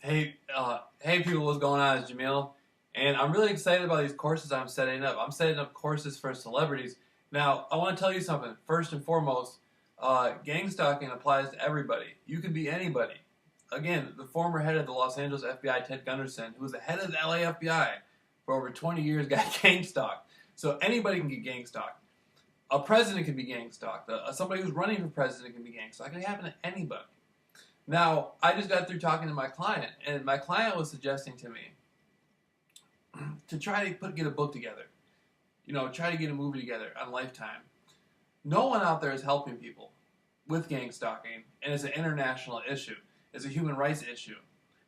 Hey people, what's going on? It's Jamil, and I'm really excited about these courses I'm setting up. I'm setting up courses for celebrities. Now, I want to tell you something. First and foremost, gang stalking applies to everybody. You can be anybody. Again, the former head of the Los Angeles FBI, Ted Gunderson, who was the head of the LA FBI for over 20 years, got gang stalked. So anybody can get gang stalked. A president can be gang stalked. Somebody who's running for president can be gang stalked. It can happen to anybody. Now, I just got through talking to my client, and my client was suggesting to me to try to get a book together. Try to get a movie together on Lifetime. No one out there is helping people with gang stalking, and it's an international issue. It's a human rights issue.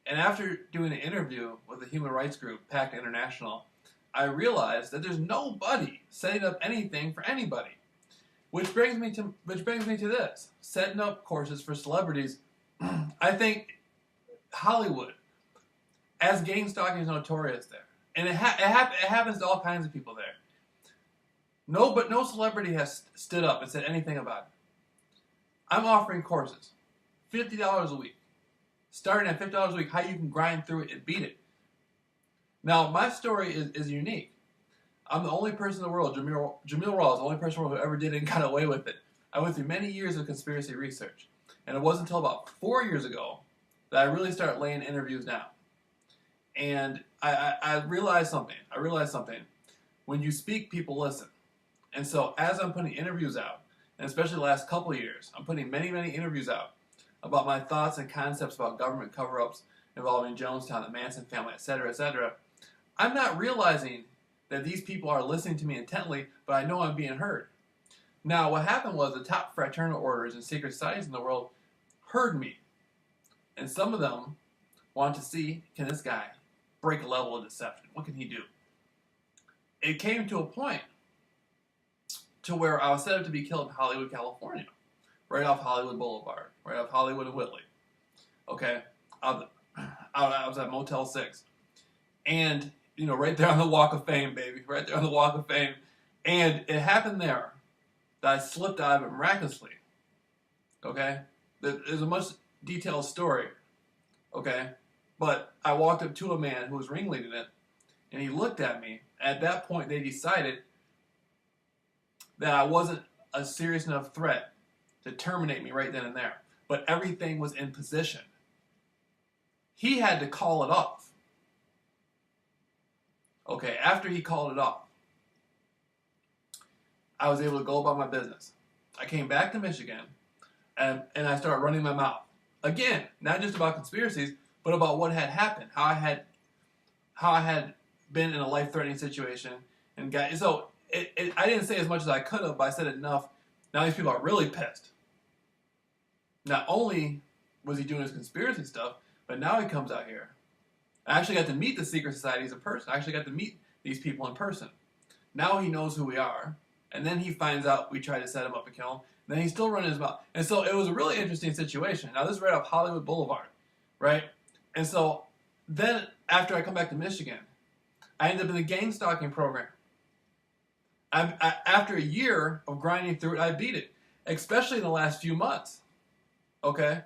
And after doing an interview with a human rights group, PACT International, I realized that there's nobody setting up anything for anybody. Which brings me to this: setting up courses for celebrities. I think Hollywood, as gang stalking is notorious there, and it happens to all kinds of people there. No celebrity has stood up and said anything about it. I'm offering courses, $50 a week, starting at $50 a week. How you can grind through it and beat it. Now, my story is unique. I'm the only person in the world. Jamil Raw is the only person in the world who ever did it and got away with it. I went through many years of conspiracy research. And it wasn't until about 4 years ago that I really started laying interviews down. And I realized something. When you speak, people listen. And so as I'm putting interviews out, and especially the last couple of years, I'm putting many, many interviews out about my thoughts and concepts about government cover-ups involving Jonestown, the Manson family, etc., etc. I'm not realizing that these people are listening to me intently, but I know I'm being heard. Now, what happened was the top fraternal orders and secret societies in the world heard me. And some of them want to see, can this guy break a level of deception? What can he do? It came to a point to where I was set up to be killed in Hollywood, California. Right off Hollywood Boulevard. Right off Hollywood and Whitley. Okay? I was at Motel 6. And, right there on the Walk of Fame, baby. Right there on the Walk of Fame. And it happened there that I slipped out of it miraculously. Okay? There's a much detailed story. Okay? But I walked up to a man who was ringleading it, and he looked at me. At that point, they decided that I wasn't a serious enough threat to terminate me right then and there. But everything was in position. He had to call it off. Okay, after he called it off, I was able to go about my business. I came back to Michigan, and I started running my mouth. Again, not just about conspiracies, but about what had happened, how I had been in a life-threatening situation, and I didn't say as much as I could have, but I said enough. Now these people are really pissed. Not only was he doing his conspiracy stuff, but now he comes out here. I actually got to meet the secret societies in person. I actually got to meet these people in person. Now he knows who we are. And then he finds out we tried to set him up and kill him. And then he's still running his mouth. And so it was a really interesting situation. Now this is right off Hollywood Boulevard, right? And so then after I come back to Michigan, I ended up in the gang stalking program. After a year of grinding through it, I beat it, especially in the last few months. Okay?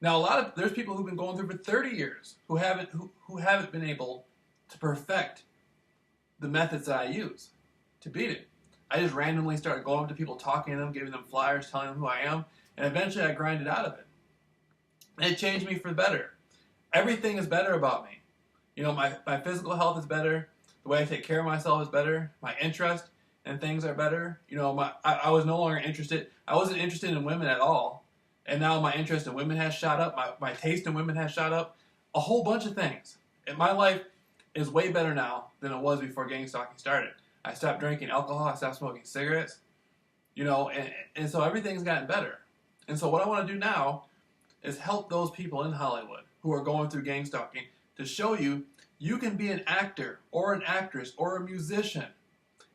Now there's people who've been going through for 30 years who haven't been able to perfect the methods that I use to beat it. I just randomly started going up to people, talking to them, giving them flyers, telling them who I am, and eventually I grinded out of it. And it changed me for the better. Everything is better about me. My physical health is better. The way I take care of myself is better. My interest in things are better. I was no longer interested. I wasn't interested in women at all. And now my interest in women has shot up. My taste in women has shot up. A whole bunch of things. And my life is way better now than it was before gang stalking started. I stopped drinking alcohol. I stopped smoking cigarettes. And so everything's gotten better. And so what I want to do now is help those people in Hollywood who are going through gang stalking to show you can be an actor or an actress or a musician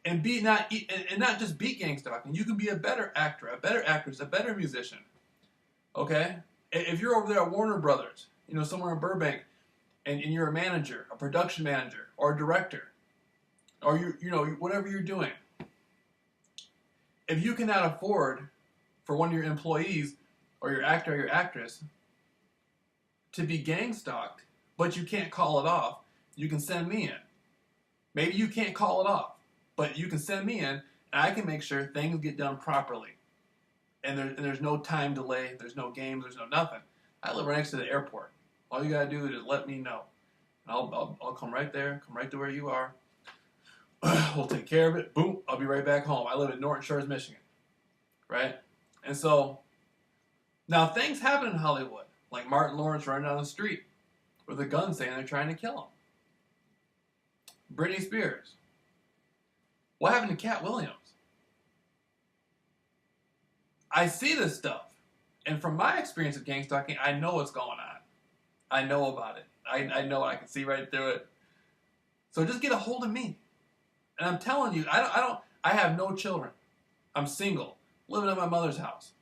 and not just beat gang stalking. You can be a better actor, a better actress, a better musician. Okay? If you're over there at Warner Brothers, somewhere in Burbank, and you're a manager, a production manager, or a director, or whatever you're doing, if you cannot afford for one of your employees or your actor or your actress to be gang stalked, but you can't call it off, you can send me in. Maybe you can't call it off, but you can send me in, and I can make sure things get done properly. And there's no time delay, there's no games, there's no nothing. I live right next to the airport. All you gotta do is just let me know. I'll come right there, come right to where you are. We'll take care of it. Boom, I'll be right back home. I live in Norton Shores, Michigan. Right? And so, now things happen in Hollywood. Like Martin Lawrence running down the street with a gun saying they're trying to kill him. Britney Spears. What happened to Cat Williams? I see this stuff. And from my experience of gang stalking, I know what's going on. I know about it. I know I can see right through it. So just get a hold of me. And I'm telling you, I have no children. I'm single, living at my mother's house.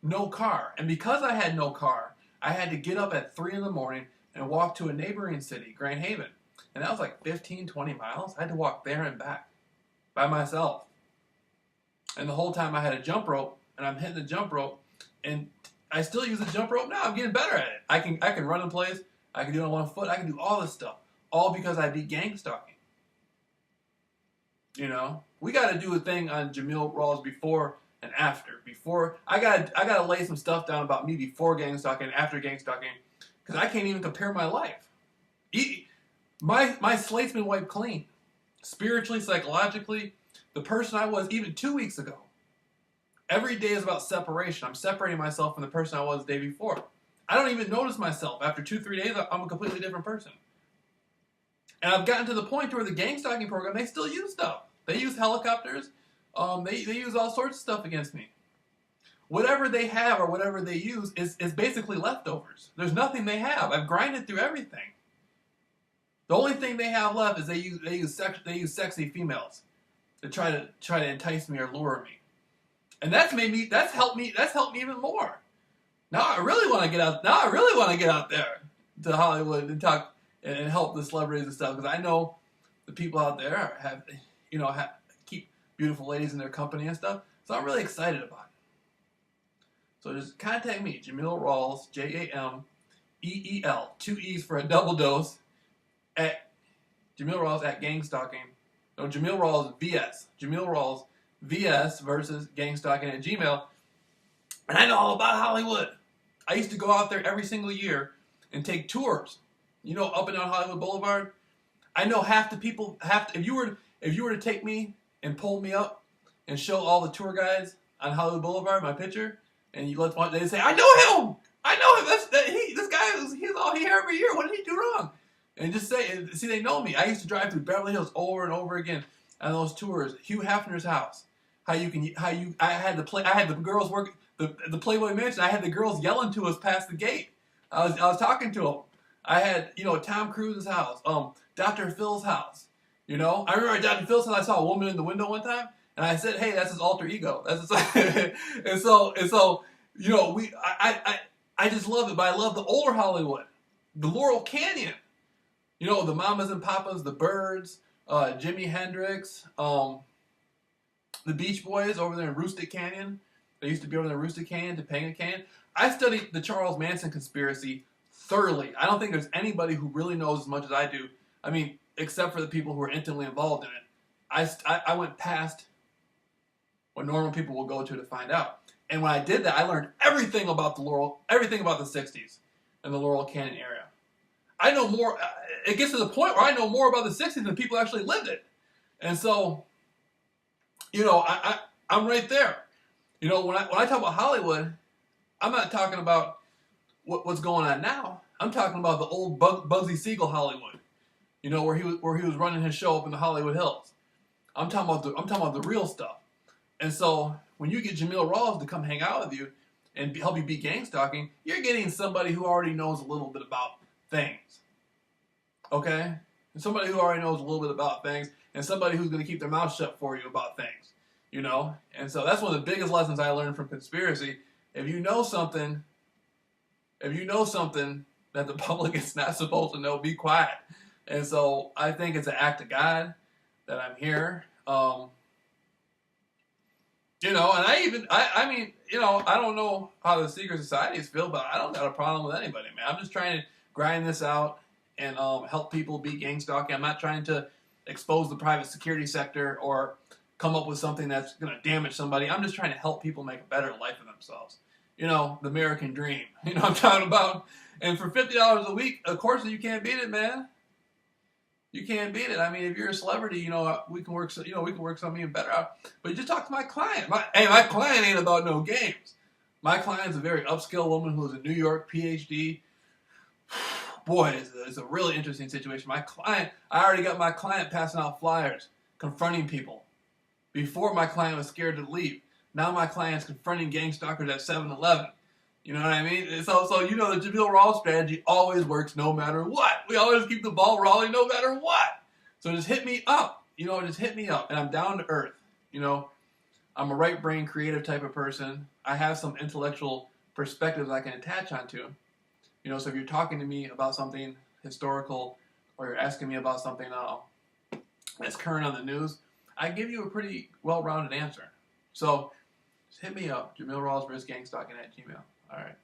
No car. And because I had no car, I had to get up at 3 in the morning and walk to a neighboring city, Grand Haven. And that was like 15, 20 miles. I had to walk there and back by myself. And the whole time I had a jump rope, and I'm hitting the jump rope, and I still use the jump rope now. I'm getting better at it. I can run in place. I can do it on one foot. I can do all this stuff. All because I beat gang stalking. You know? We got to do a thing on Jamil Rawls before and after. Before I gotta lay some stuff down about me before gang stalking and after gang stalking, because I can't even compare my life. My slate's been wiped clean. Spiritually, psychologically, the person I was even 2 weeks ago. Every day is about separation. I'm separating myself from the person I was the day before. I don't even notice myself. After 2-3 days, I'm a completely different person. And I've gotten to the point where the gang stalking program, they still use stuff. They use helicopters. They use all sorts of stuff against me. Whatever they have or whatever they use is basically leftovers. There's nothing they have. I've grinded through everything. The only thing they have left is they use sexy females to try to entice me or lure me. And that's helped me even more. Now I really want to get out there to Hollywood and talk and help the celebrities and stuff, because I know the people out there keep beautiful ladies in their company and stuff. So I'm really excited about it. So just contact me, Jamil Rawls, Jameel, 2 E's for a double dose, at Jamil Rawls at gang stalking. No, Jamil Rawls VS. Jamil Rawls VS versus gang stalking at Gmail. And I know all about Hollywood. I used to go out there every single year and take tours. You know, up and down Hollywood Boulevard. I know half the people. If you were to take me and pull me up and show all the tour guides on Hollywood Boulevard my picture, and they'd say, "I know him. I know him. This guy he's all here every year. What did he do wrong?" And just see, they know me. I used to drive through Beverly Hills over and over again on those tours. Hugh Hefner's house. I had the girls work the Playboy Mansion. I had the girls yelling to us past the gate. I was talking to them. I had Tom Cruise's house, Dr. Phil's house. I remember at Dr. Phil's house I saw a woman in the window one time, and I said, "Hey, that's his alter ego." That's his and so I just love it. But I love the older Hollywood, the Laurel Canyon. The Mamas and Papas, the Byrds, Jimi Hendrix, the Beach Boys over there in Rustic Canyon. They used to be over there in Rustic Canyon, Topanga Canyon. I studied the Charles Manson conspiracy thoroughly. I don't think there's anybody who really knows as much as I do. I mean, except for the people who are intimately involved in it. I went past what normal people will go to find out. And when I did that, I learned everything about the 60s and the Laurel Canyon area. I know more. It gets to the point where I know more about the 60s than people actually lived it. And so, I'm right there. When I talk about Hollywood, I'm not talking about what's going on now. I'm talking about the old Bugsy Siegel Hollywood. Where he was running his show up in the Hollywood Hills. I'm talking about the real stuff. And so when you get Jamil Rawls to come hang out with you and help you beat gang stalking, you're getting somebody who already knows a little bit about things. Okay? And somebody who already knows a little bit about things, and somebody who's going to keep their mouth shut for you about things. And so that's one of the biggest lessons I learned from conspiracy. If you know something that the public is not supposed to know, be quiet. And so I think it's an act of God that I'm here. And I don't know how the secret societies feel, but I don't got a problem with anybody, man. I'm just trying to grind this out and help people beat gang stalking. I'm not trying to expose the private security sector or come up with something that's going to damage somebody. I'm just trying to help people make a better life for themselves. The American dream. You know what I'm talking about? And for $50 a week, of course, you can't beat it, man. You can't beat it. I mean, if you're a celebrity, we can work. We can work something even better out. But you just talk to my client. My client ain't about no games. My client's a very upscale woman who's a New York PhD. Boy, it's a really interesting situation. I already got my client passing out flyers, confronting people. Before, my client was scared to leave. Now my client's confronting gang stalkers at 7-Eleven. You know what I mean? So the Jamil Rawls strategy always works no matter what. We always keep the ball rolling no matter what. So just hit me up. Just hit me up. And I'm down to earth. I'm a right brain creative type of person. I have some intellectual perspectives I can attach onto. So if you're talking to me about something historical or you're asking me about something that's current on the news, I give you a pretty well-rounded answer. So just hit me up, JamilRawls vs. Gangstalking at gmail. All right.